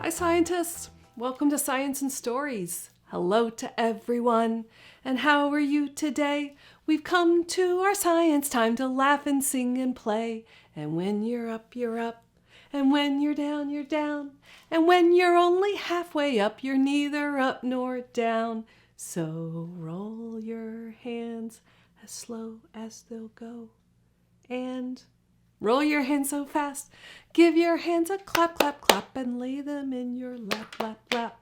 Hi scientists! Welcome to Science and Stories. Hello to everyone. And how are you today? We've come to our science time to laugh and sing and play. And when you're up, you're up. And when you're down, you're down. And when you're only halfway up, you're neither up nor down. So roll your hands as slow as they'll go. And roll your hands so fast. Give your hands a clap, clap, clap, and lay them in your lap, lap, lap.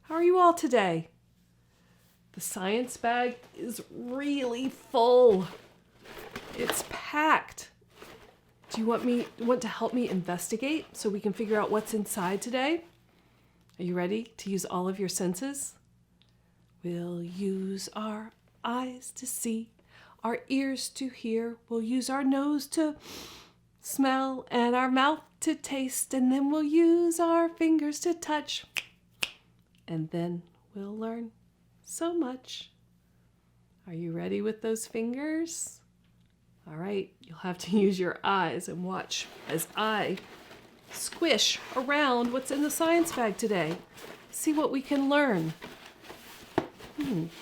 How are you all today? The science bag is really full. It's packed. Do you want to help me investigate so we can figure out what's inside today? Are you ready to use all of your senses? We'll use our eyes to see, our ears to hear. We'll use our nose to smell and our mouth to taste, and then we'll use our fingers to touch. And then we'll learn so much. Are you ready with those fingers? All right, you'll have to use your eyes and watch as I squish around what's in the science bag today. See what we can learn.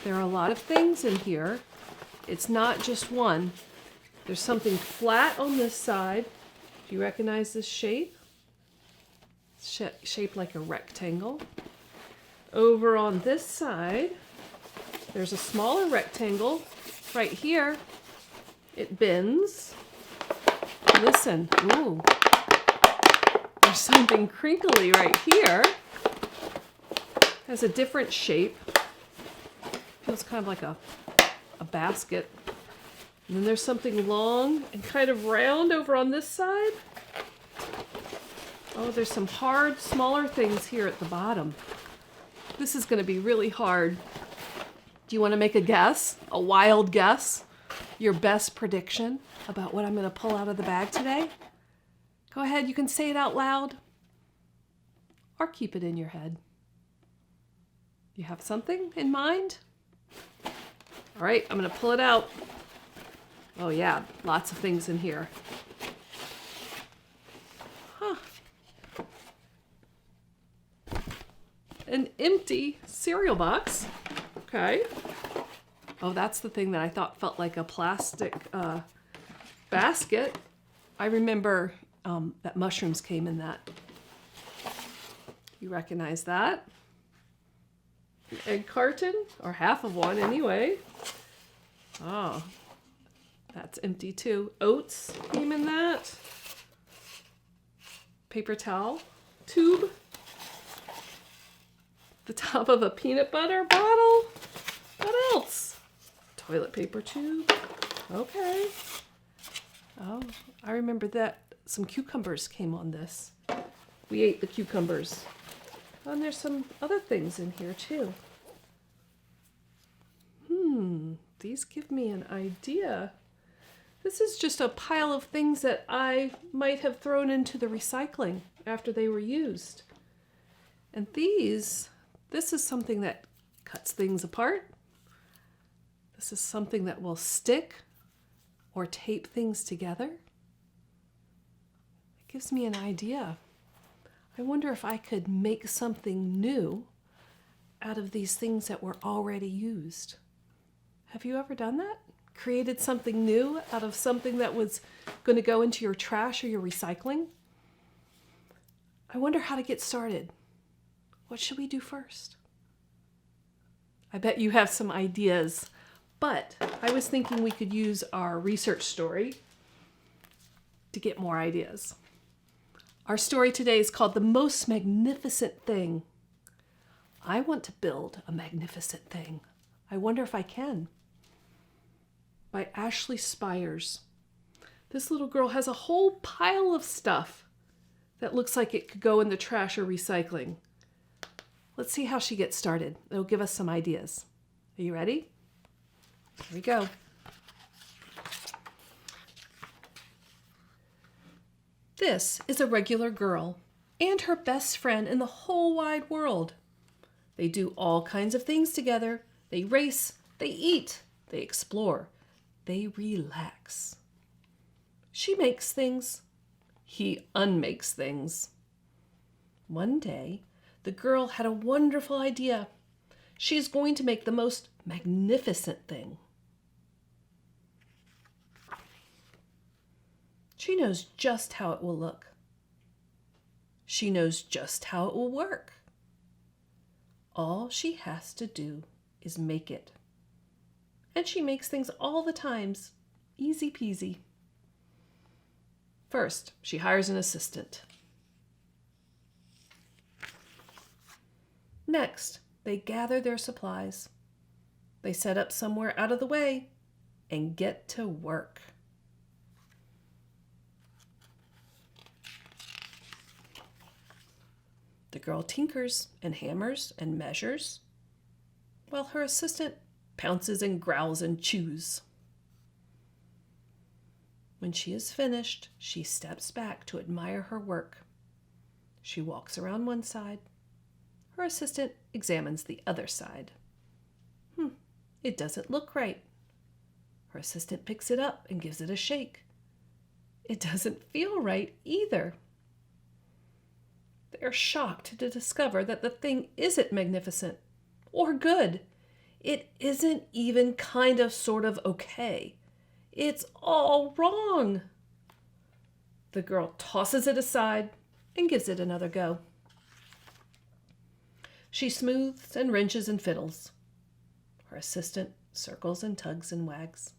There are a lot of things in here. It's not just one. There's something flat on this side. Do you recognize this shape? It's shaped like a rectangle. Over on this side, there's a smaller rectangle right here. It bends. Listen, ooh. There's something crinkly right here. Has a different shape. Feels kind of like a basket. And then there's something long and kind of round over on this side. Oh, there's some hard, smaller things here at the bottom. This is going to be really hard. Do you want to make a guess? A wild guess? Your best prediction about what I'm going to pull out of the bag today? Go ahead, you can say it out loud or keep it in your head. You have something in mind? All right, I'm going to pull it out. Oh yeah, lots of things in here. Huh. An empty cereal box. Okay. Oh, that's the thing that I thought felt like a plastic basket. I remember that mushrooms came in that. You recognize that? An egg carton, or half of one anyway. Oh, that's empty too. Oats came in that. Paper towel tube. The top of a peanut butter bottle. What else? Toilet paper tube. Okay. Oh, I remember that some cucumbers came on this. We ate the cucumbers. Oh, and there's some other things in here too. These give me an idea. This is just a pile of things that I might have thrown into the recycling after they were used. And this is something that cuts things apart. This is something that will stick or tape things together. It gives me an idea. I wonder if I could make something new out of these things that were already used. Have you ever done that? Created something new out of something that was going to go into your trash or your recycling? I wonder how to get started. What should we do first? I bet you have some ideas, but I was thinking we could use our research story to get more ideas. Our story today is called The Most Magnificent Thing. I want to build a magnificent thing. I wonder if I can. By Ashley Spires. This little girl has a whole pile of stuff that looks like it could go in the trash or recycling. Let's see how she gets started. It'll give us some ideas. Are you ready? Here we go. This is a regular girl and her best friend in the whole wide world. They do all kinds of things together. They race, they eat, they explore, they relax. She makes things. He unmakes things. One day, the girl had a wonderful idea. She is going to make the most magnificent thing. She knows just how it will look. She knows just how it will work. All she has to do is make it. And she makes things all the times, easy peasy. First, she hires an assistant. Next, they gather their supplies. They set up somewhere out of the way and get to work. The girl tinkers and hammers and measures, while her assistant pounces and growls and chews. When she is finished, she steps back to admire her work. She walks around one side. Her assistant examines the other side. It doesn't look right. Her assistant picks it up and gives it a shake. It doesn't feel right either. They're shocked to discover that the thing isn't magnificent or good. It isn't even kind of sort of okay. It's all wrong. The girl tosses it aside and gives it another go. She smooths and wrenches and fiddles. Her assistant circles and tugs and wags.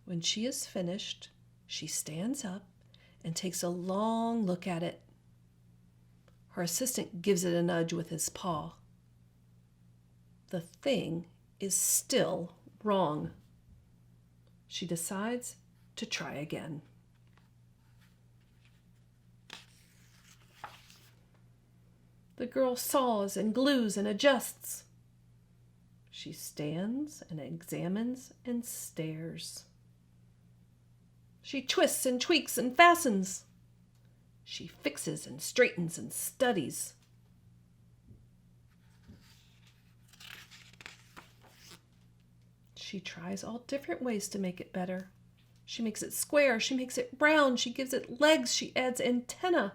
When she is finished, she stands up and takes a long look at it. Her assistant gives it a nudge with his paw. The thing is still wrong. She decides to try again. The girl saws and glues and adjusts. She stands and examines and stares. She twists and tweaks and fastens. She fixes and straightens and studies. She tries all different ways to make it better. She makes it square, she makes it round, she gives it legs, she adds antenna.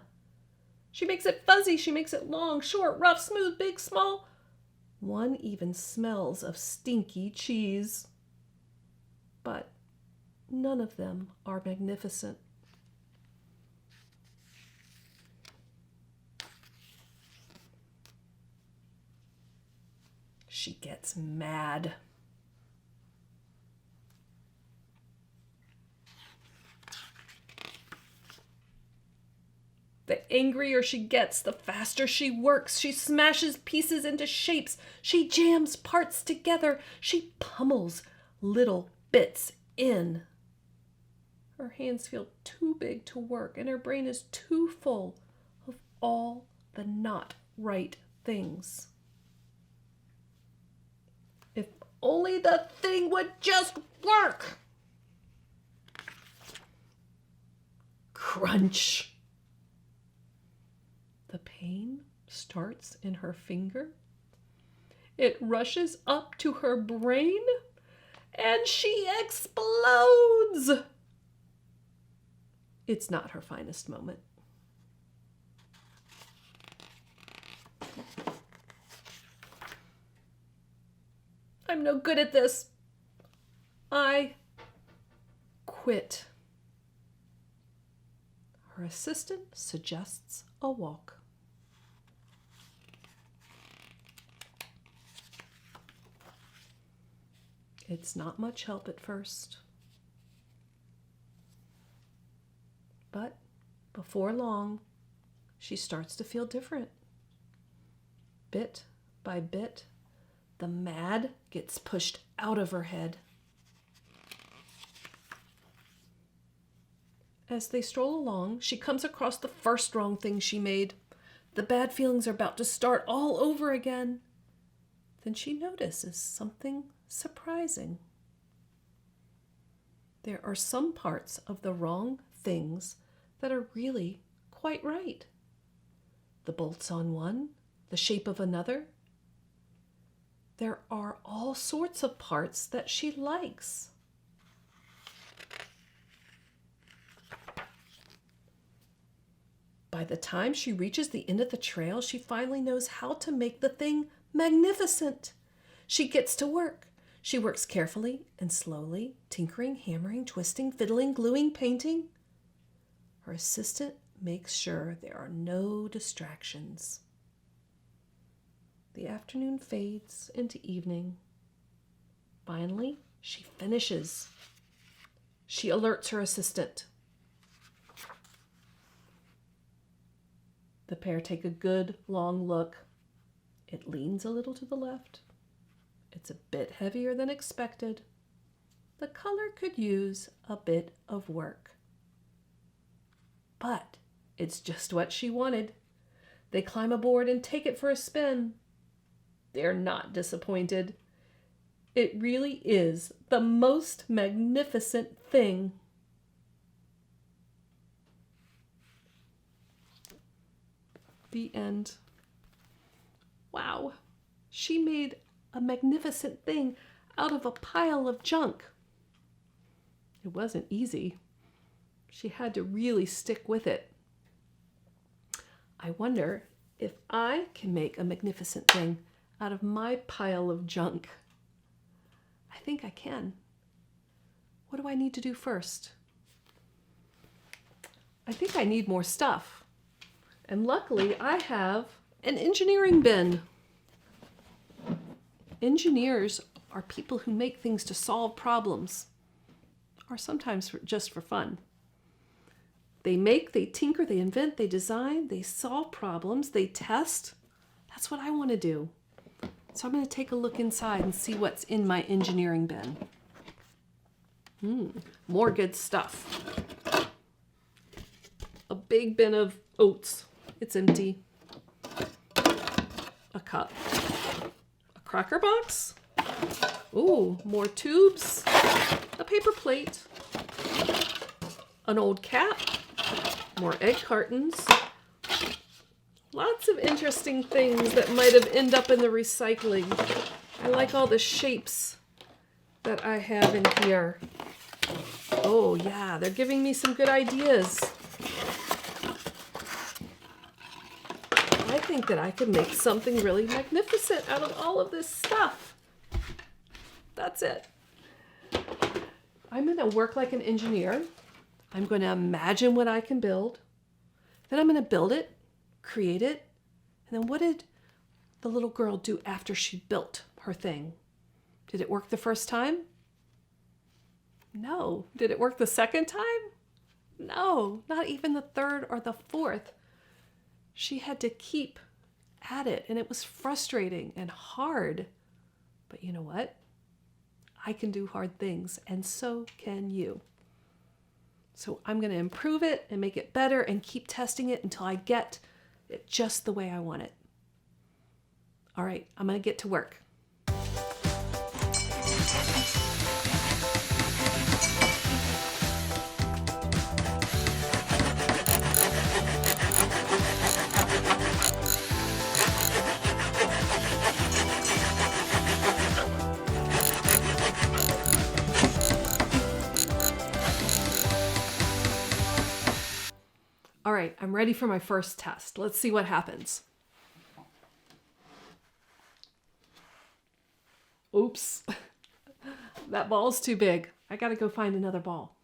She makes it fuzzy, she makes it long, short, rough, smooth, big, small. One even smells of stinky cheese. But none of them are magnificent. She gets mad. The angrier she gets, the faster she works. She smashes pieces into shapes. She jams parts together. She pummels little bits in. Her hands feel too big to work, and her brain is too full of all the not right things. If only the thing would just work! Crunch! The pain starts in her finger. It rushes up to her brain, and she explodes. It's not her finest moment. I'm no good at this. I quit. Her assistant suggests a walk. It's not much help at first. But before long, she starts to feel different. Bit by bit, the mad gets pushed out of her head. As they stroll along, she comes across the first wrong thing she made. The bad feelings are about to start all over again. Then she notices something surprising. There are some parts of the wrong things that are really quite right. The bolts on one, the shape of another. There are all sorts of parts that she likes. by the time she reaches the end of the trail, she finally knows how to make the thing magnificent. She gets to work. She works carefully and slowly, tinkering, hammering, twisting, fiddling, gluing, painting. Her assistant makes sure there are no distractions. The afternoon fades into evening. Finally, she finishes. She alerts her assistant. The pair take a good long look. It leans a little to the left. It's a bit heavier than expected. The color could use a bit of work. But it's just what she wanted. They climb aboard and take it for a spin. They're not disappointed. It really is the most magnificent thing. The end. Wow, she made a magnificent thing out of a pile of junk. It wasn't easy. She had to really stick with it. I wonder if I can make a magnificent thing out of my pile of junk. I think I can. What do I need to do first? I think I need more stuff. And luckily, I have an engineering bin. Engineers are people who make things to solve problems, or sometimes just for fun. They make, they tinker, they invent, they design, they solve problems, they test. That's what I want to do. So I'm going to take a look inside and see what's in my engineering bin. More good stuff. A big bin of oats. It's empty. A cup. A cracker box. Ooh, more tubes. A paper plate. An old cap. More egg cartons. Lots of interesting things that might have ended up in the recycling. I like all the shapes that I have in here. Oh yeah, they're giving me some good ideas. I think that I could make something really magnificent out of all of this stuff. That's it. I'm going to work like an engineer. I'm going to imagine what I can build. Then I'm going to build it, create it. And then what did the little girl do after she built her thing? Did it work the first time? No. Did it work the second time? No, not even the third or the fourth. She had to keep at it, and it was frustrating and hard. But you know what? I can do hard things, and so can you. So I'm going to improve it and make it better and keep testing it until I get it just the way I want it. All right, I'm going to get to work. All right, I'm ready for my first test. Let's see what happens. Oops, that ball's too big. I gotta go find another ball.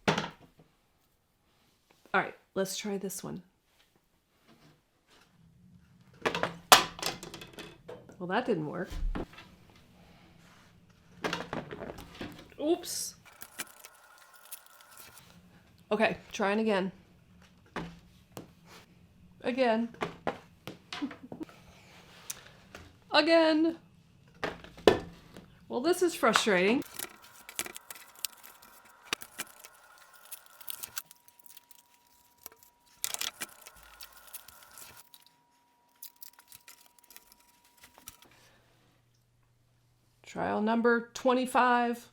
All right, let's try this one. Well, that didn't work. Oops. Okay, trying again. Again. Again. Well, this is frustrating. Trial number 25.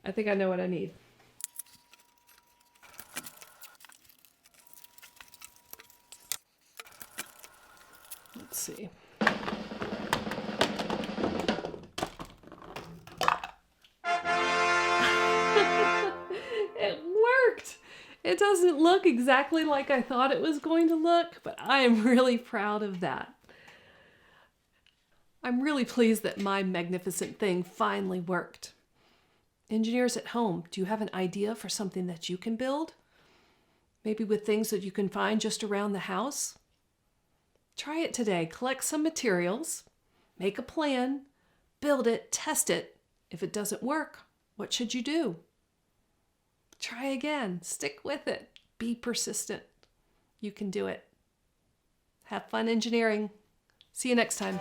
I think I know what I need. Let's see. It doesn't look exactly like I thought it was going to look, but I am really proud of that. I'm really pleased that my magnificent thing finally worked. Engineers at home, do you have an idea for something that you can build? Maybe with things that you can find just around the house? Try it today. Collect some materials, make a plan, build it, test it. If it doesn't work, what should you do? Try again. Stick with it. Be persistent. You can do it. Have fun engineering. See you next time.